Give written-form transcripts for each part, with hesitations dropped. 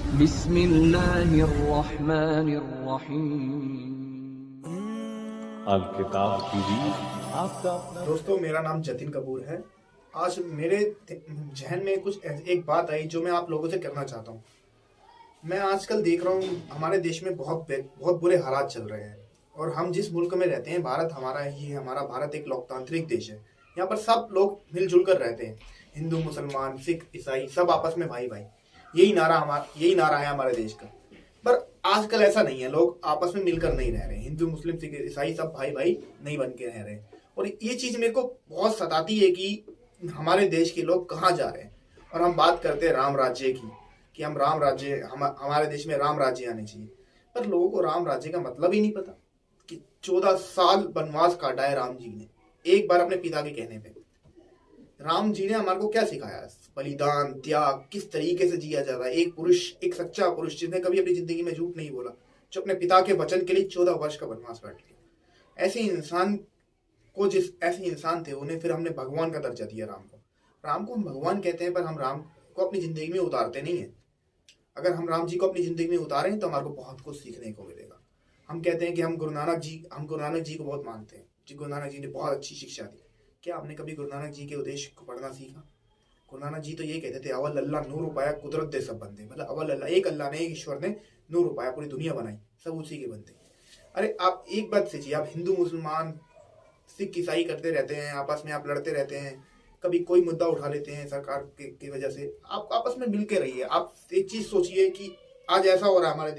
बिस्मिल्लाहिर्रहमानिर्रहीम। अल किताब टीवी आपका अपना। दोस्तों, मेरा नाम जतिन कपूर है। आज मेरे जहन में कुछ एक बात आई जो मैं आप लोगों से करना चाहता हूँ। मैं आजकल देख रहा हूँ हमारे देश में बहुत बुरे हालात चल रहे हैं और हम जिस मुल्क में रहते हैं, भारत हमारा ही है। हमारा भारत एक लोकतांत्रिक देश है। यहाँ पर सब लोग मिलजुल कर रहते हैं। हिंदू, मुसलमान, सिख, ईसाई सब आपस में भाई भाई। यही नारा है हमारे देश का। पर आजकल ऐसा नहीं है। लोग आपस में मिलकर नहीं रह रहे। हिंदू, मुस्लिम, सिख, ईसाई सब भाई भाई नहीं बन के रह रहे। और ये चीज मेरे को बहुत सताती है कि हमारे देश के लोग कहाँ जा रहे हैं। और हम बात करते हैं राम राज्य की कि हम राम राज्य, हमारे देश में राम राज्य आने चाहिए। पर लोगों को राम राज्य का मतलब ही नहीं पता कि 14 साल वनवास काटा है राम जी ने, एक बार अपने पिता के कहने पे। राम जी ने हमारे को क्या सिखाया? बलिदान, त्याग, किस तरीके से जिया जाता है। एक पुरुष, एक सच्चा पुरुष जिसने कभी अपनी जिंदगी में झूठ नहीं बोला, जो अपने पिता के वचन के लिए 14 वर्ष का वनवास काट लिया। ऐसे इंसान थे, उन्हें फिर हमने भगवान का दर्जा दिया। राम को हम भगवान कहते हैं, पर हम राम को अपनी जिंदगी में उतारते नहीं है। अगर हम राम जी को अपनी जिंदगी में उतारें तो हमारे को बहुत कुछ सीखने को मिलेगा। हम कहते हैं कि हम गुरु नानक जी को बहुत मानते हैं। गुरु नानक जी ने बहुत अच्छी शिक्षा दी। क्या आपने कभी गुरु नानक जी के उपदेश को पढ़ना सीखा? गुरु नानक जी तो ये कहते थे, अवल अल्लाह नूर उपाया कुदरत दे सब बंदे। मतलब अवल अल्लाह, एक अल्लाह ने, एक ईश्वर ने नूर उपाया, पूरी दुनिया बनाई, सब उसी के बंदे। अरे आप एक बात सोचिए, आप हिंदू, मुसलमान, सिख, ईसाई करते रहते हैं, आपस में आप लड़ते रहते हैं, कभी कोई मुद्दा उठा लेते हैं सरकार की वजह से। आप आपस में मिल के रहिए। आप एक चीज सोचिए कि आज ऐसा हो रहा है हमारे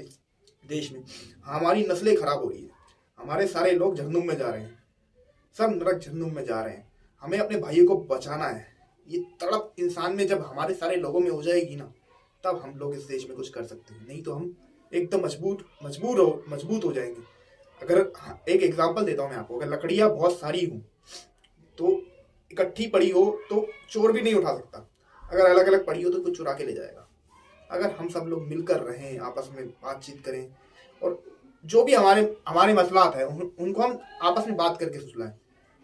देश में, हमारी नस्लें खराब हो रही है, हमारे सारे लोग जहन्नुम में जा रहे हैं, सब नरक जहन्नुम में जा रहे हैं। हमें अपने भाइयों को बचाना है। ये तड़प इंसान में जब हमारे सारे लोगों में हो जाएगी ना, तब हम लोग इस देश में कुछ कर सकते हैं। नहीं तो हम एकदम मजबूत हो जाएंगे। अगर एक एग्जांपल देता हूं मैं आपको, अगर लकड़ियां बहुत सारी हों तो इकट्ठी पड़ी हो तो चोर भी नहीं उठा सकता। अगर अलग अलग पड़ी हो तो कोई चुरा के ले जाएगा। अगर हम सब लोग मिलकर रहें, आपस में बातचीत करें और जो भी हमारे मसलात है उनको हम आपस में बात करके सुलझाएं,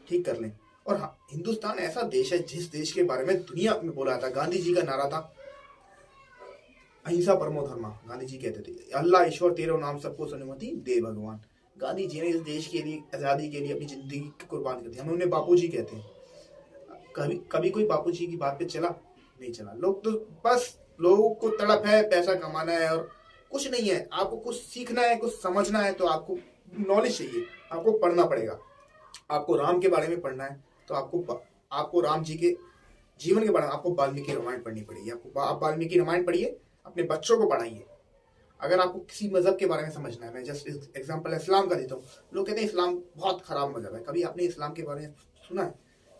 ठीक कर लें। और हाँ, हिंदुस्तान ऐसा देश है जिस देश के बारे में दुनिया में बोला था। गांधी जी का नारा था, अहिंसा परमो धर्मा। गांधी जी कहते थे, अल्लाह ईश्वर तेरो नाम सबको अनुमति दे भगवान। गांधी जी ने इस देश के लिए, आजादी के लिए अपनी जिंदगी कुर्बान कर दी। हम उन्हें बापू जी कहते हैं। कभी कोई बापू जी की बात पे चला? नहीं चला। लोग तो बस, लोगों को तड़प है, पैसा कमाना है और कुछ नहीं है। आपको कुछ सीखना है, कुछ समझना है तो आपको नॉलेज चाहिए, आपको पढ़ना पड़ेगा। आपको राम के बारे में पढ़ना है तो आपको राम जी के जीवन के बारे में आपको वाल्मीकि रामायण पढ़नी पड़ेगी। आप वाल्मीकि रामायण पढ़िए, अपने बच्चों को पढ़ाइए। अगर आपको किसी मजहब के बारे में समझना है, मैं जस्ट एग्जांपल इस्लाम का देता हूँ। लोग कहते हैं इस्लाम बहुत खराब मजहब है। कभी आपने इस्लाम के बारे में सुना है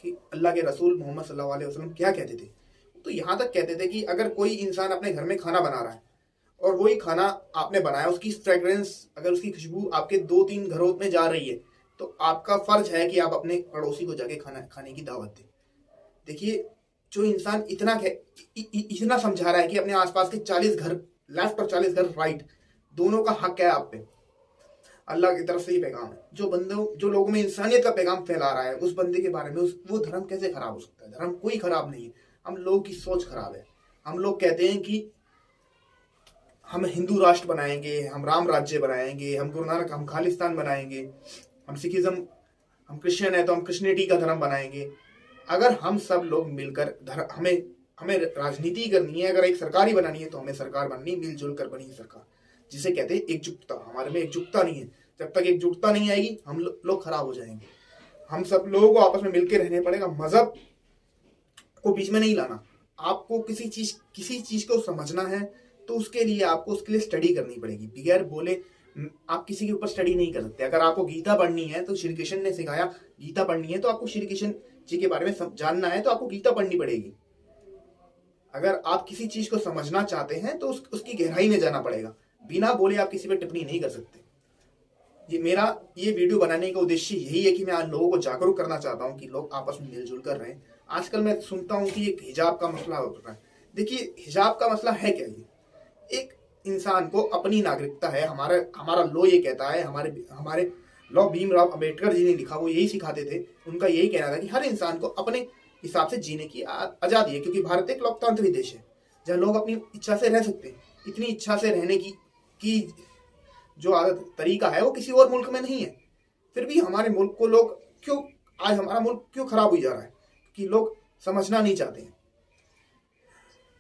कि अल्लाह के रसूल मोहम्मद सल्लल्लाहु अलैहि वसल्लम क्या कहते थे? तो यहाँ तक कहते थे कि अगर कोई इंसान अपने घर में खाना बना रहा है और वही खाना आपने बनाया, उसकी फ्रेग्रेंस, अगर उसकी खुशबू आपके 2-3 घरों में जा रही है तो आपका फर्ज है कि आप अपने पड़ोसी को जाके खाने की दावत दें। देखिए, जो इंसान इतना समझा रहा है कि अपने आसपास के 40 घर लेफ्ट और 40 घर राइट, दोनों का हक है आप पे। अल्लाह की तरफ से ही पैगाम है। जो लोगों में इंसानियत का पैगाम फैला रहा है, उस बंदे के बारे में वो धर्म कैसे खराब हो सकता है? धर्म कोई खराब नहीं है। हम लोगों की सोच खराब है। हम लोग कहते हैं कि हम हिंदू राष्ट्र बनाएंगे, हम राम राज्य बनाएंगे, हम गुरु नानक, हम खालिस्तान बनाएंगे, हम सिखिज्म, हम क्रिश्चियन है तो हम क्रिश्चियनिटी का धर्म बनाएंगे। अगर हम सब लोग मिलकर हमें राजनीति करनी है, अगर एक सरकार ही बनानी है तो हमें सरकार बननी, मिलजुल कर बनी सरकार, जिसे कहते हैं एकजुटता। हमारे में एकजुटता नहीं है। जब तक एकजुटता नहीं आएगी हम लोग खराब हो जाएंगे। हम सब लोगों को आपस में मिलकर रहने पड़ेगा। मजहब को बीच में नहीं लाना। आपको किसी चीज को समझना है तो उसके लिए स्टडी करनी पड़ेगी। बगैर बोले आप किसी के ऊपर स्टडी नहीं कर सकते। अगर आपको गीता पढ़नी है तो श्री कृष्ण ने सिखाया, गीता पढ़नी है तो आपको श्री कृष्ण जी के बारे में जानना है तो आपको गीता पढ़नी पड़ेगी। अगर आप किसी चीज को समझना चाहते हैं तो उसकी गहराई में जाना पड़ेगा। बिना बोले आप किसी पर टिप्पणी नहीं कर सकते। मेरा ये वीडियो बनाने का उद्देश्य यही है कि मैं आज लोगों को जागरूक करना चाहता हूँ कि लोग आपस में मिलजुल कर रहें। आजकल मैं सुनता हूँ कि एक हिजाब का मसला हो रहा है। देखिए, हिजाब का मसला है क्या? ये एक इंसान को अपनी नागरिकता है। हमारा लॉ ये कहता है, हमारे लॉ भीमराव अंबेडकर जी ने लिखा, वो यही सिखाते थे। उनका यही कहना था कि हर इंसान को अपने हिसाब से जीने की आजादी है, क्योंकि भारत एक लोकतांत्रिक देश है जहाँ लोग अपनी इच्छा से रह सकते हैं। इतनी इच्छा से रहने की जो आदत तरीका है वो किसी और मुल्क में नहीं है। फिर भी हमारे मुल्क को लोग क्यों, आज हमारा मुल्क क्यों खराब हो जा रहा है कि लोग समझना नहीं चाहते हैं।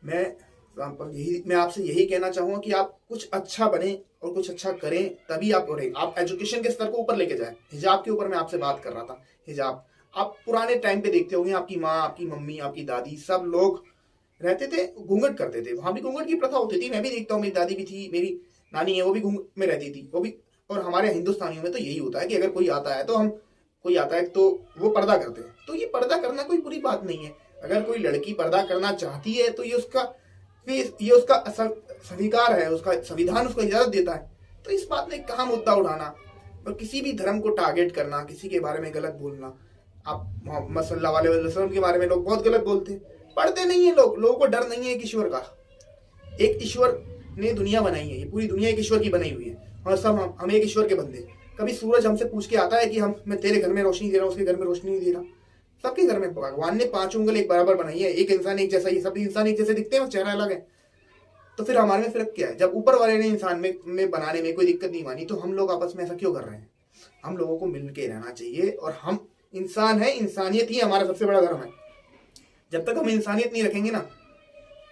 मैं आपसे यही कहना चाहूंगा कि आप कुछ अच्छा बने और कुछ अच्छा करें, तभी आप रहे। आप एजुकेशन के स्तर को ऊपर लेके जाएं। हिजाब के ऊपर मैं आपसे बात कर रहा था। हिजाब आप पुराने टाइम पे देखते होंगे, आपकी माँ, आपकी मम्मी, आपकी दादी, सब लोग रहते थे, घूंघट करते थे। वहां भी घूंघट की प्रथा होती थी, मैं भी देखता हूँ, मेरी दादी भी थी, मेरी नानी है वो भी घूंघट में रहती थी, वो भी। और हमारे हिंदुस्तानियों में तो यही होता है कि अगर कोई आता है तो वो पर्दा करते हैं। तो ये पर्दा करना कोई बुरी बात नहीं है। अगर कोई लड़की पर्दा करना चाहती है तो ये उसका स्वीकार है, उसका संविधान उसको इजाजत देता है। तो इस बात में कहाँ मुद्दा उठाना और किसी भी धर्म को टारगेट करना, किसी के बारे में गलत बोलना। आप मोहम्मद सल्लल्लाहु अलैहि वसल्लम के बारे में लोग बहुत गलत बोलते हैं, पढ़ते नहीं है लोगों को डर नहीं है एक ईश्वर का। एक ईश्वर ने दुनिया बनाई है, ये पूरी दुनिया एक ईश्वर की बनी हुई है और सब हम एक ईश्वर के बंदे। कभी सूरज हमसे पूछ के आता है कि मैं तेरे घर में रोशनी दे रहा हूँ, उसके घर में रोशनी नहीं दे रहा। सबके घर में भगवान ने 5 उंगल एक बराबर बनाई है, एक इंसान एक जैसा ही, सब इंसान एक जैसे दिखते हैं, चेहरा अलग है। तो फिर हमारे में फर्क क्या है? जब ऊपर वाले ने इंसान में बनाने में कोई दिक्कत नहीं मानी, तो हम लोग आपस में ऐसा क्यों कर रहे हैं? हम लोगों को मिल के रहना चाहिए और हम इंसान है, इंसानियत ही हमारा सबसे बड़ा धर्म है। जब तक हम इंसानियत नहीं रखेंगे ना,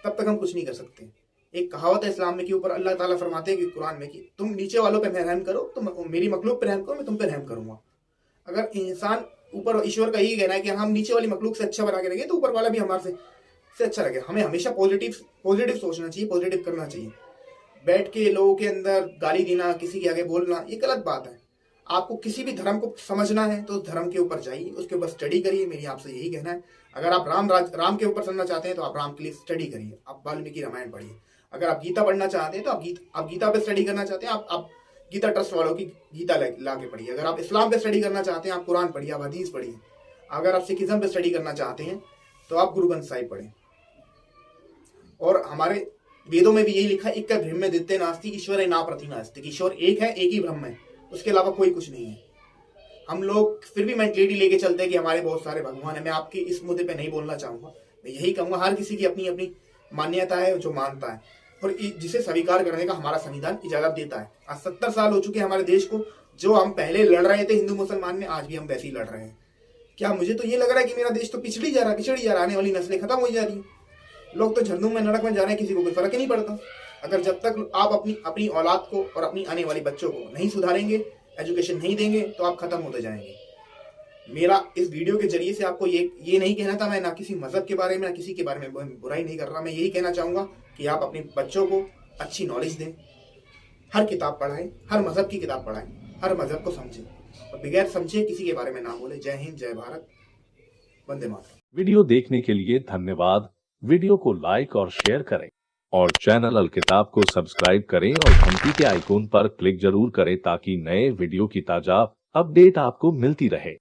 तब तक हम कुछ नहीं कर सकते। एक कहावत है इस्लाम में कि ऊपर अल्लाह ताला फरमाते हैं कि कुरान में कि तुम नीचे वालों पे रहम करो तो मेरी मखलूक पे रहम करो, मैं तुम पे रहम करूंगा। अगर इंसान ऊपर ईश्वर का यही कहना है कि हम नीचे वाली मखलूक से अच्छा बना के रखें, तो ऊपर वाला भी हमारे से अच्छा रखे। हमें हमेशा पॉजिटिव सोचना चाहिए, पॉजिटिव करना चाहिए। बैठ के लोगों के अंदर गाली देना, किसी के आगे बोलना, ये गलत बात है। आपको किसी भी धर्म को समझना है तो उस धर्म के ऊपर जाइए, उसके ऊपर स्टडी करिए। मेरी आपसे यही कहना है। अगर आप राम के ऊपर समझना चाहते हैं तो आप राम के लिए स्टडी करिए, आप वाल्मीकि रामायण पढ़िए। अगर आप गीता पढ़ना चाहते हैं तो आप गीता पे स्टडी करना चाहते हैं, आप गीता ट्रस्ट वालों की गीता ला के पढ़िए। अगर आप इस्लाम पे स्टडी करना चाहते हैं, आप कुरान पढ़िए, आप हदीस पढ़िए। अगर आप सिखिज्म पे स्टडी करना चाहते हैं तो आप गुरु ग्रंथ साहिब पढ़ें। और हमारे वेदों में भी यही लिखा है, एक ब्रह्म दित्ते नास्ति ईश्वर ना प्रतिनास्ति। ईश्वर एक है, एक ही ब्रह्म है, उसके अलावा कोई कुछ नहीं है। हम लोग फिर भी मेंटलिटी लेके चलते हैं कि हमारे बहुत सारे भगवान है। मैं आपके इस मुद्दे पे नहीं बोलना चाहूंगा। मैं यही कहूंगा, हर किसी की अपनी अपनी मान्यता है जो मानता है और जिसे स्वीकार करने का हमारा संविधान इजाजत देता है। आज 70 साल हो चुके हैं हमारे देश को। जो हम पहले लड़ रहे थे हिंदू मुसलमान में, आज भी हम वैसे ही लड़ रहे हैं। क्या मुझे तो ये लग रहा है कि मेरा देश तो पिछड़ी जा रहा है, आने वाली नस्लें खत्म हो जा रही है। लोग तो झंडू में नरक में जा रहे हैं, किसी को कोई फर्क ही नहीं पड़ता। अगर जब तक आप अपनी औलाद को और अपनी आने वाली बच्चों को नहीं सुधारेंगे, एजुकेशन नहीं देंगे, तो आप खत्म होते जाएंगे। मेरा इस वीडियो के जरिए से आपको ये नहीं कहना था, मैं ना किसी मजहब के बारे में ना किसी के बारे में बुराई नहीं कर रहा। मैं यही कहना चाहूंगा कि आप अपने बच्चों को अच्छी नॉलेज दें, हर किताब पढ़ाएं, हर मजहब की किताब पढ़ाएं, हर मजहब को समझें और बगैर समझे किसी के बारे में ना बोले। जय हिंद, जय भारत, वंदे मातरम। वीडियो देखने के लिए धन्यवाद। वीडियो को लाइक और शेयर करें और चैनल अल किताब को सब्सक्राइब करें और घंटी के आइकॉन पर क्लिक जरूर करें ताकि नए वीडियो की ताजा अपडेट आपको मिलती रहे।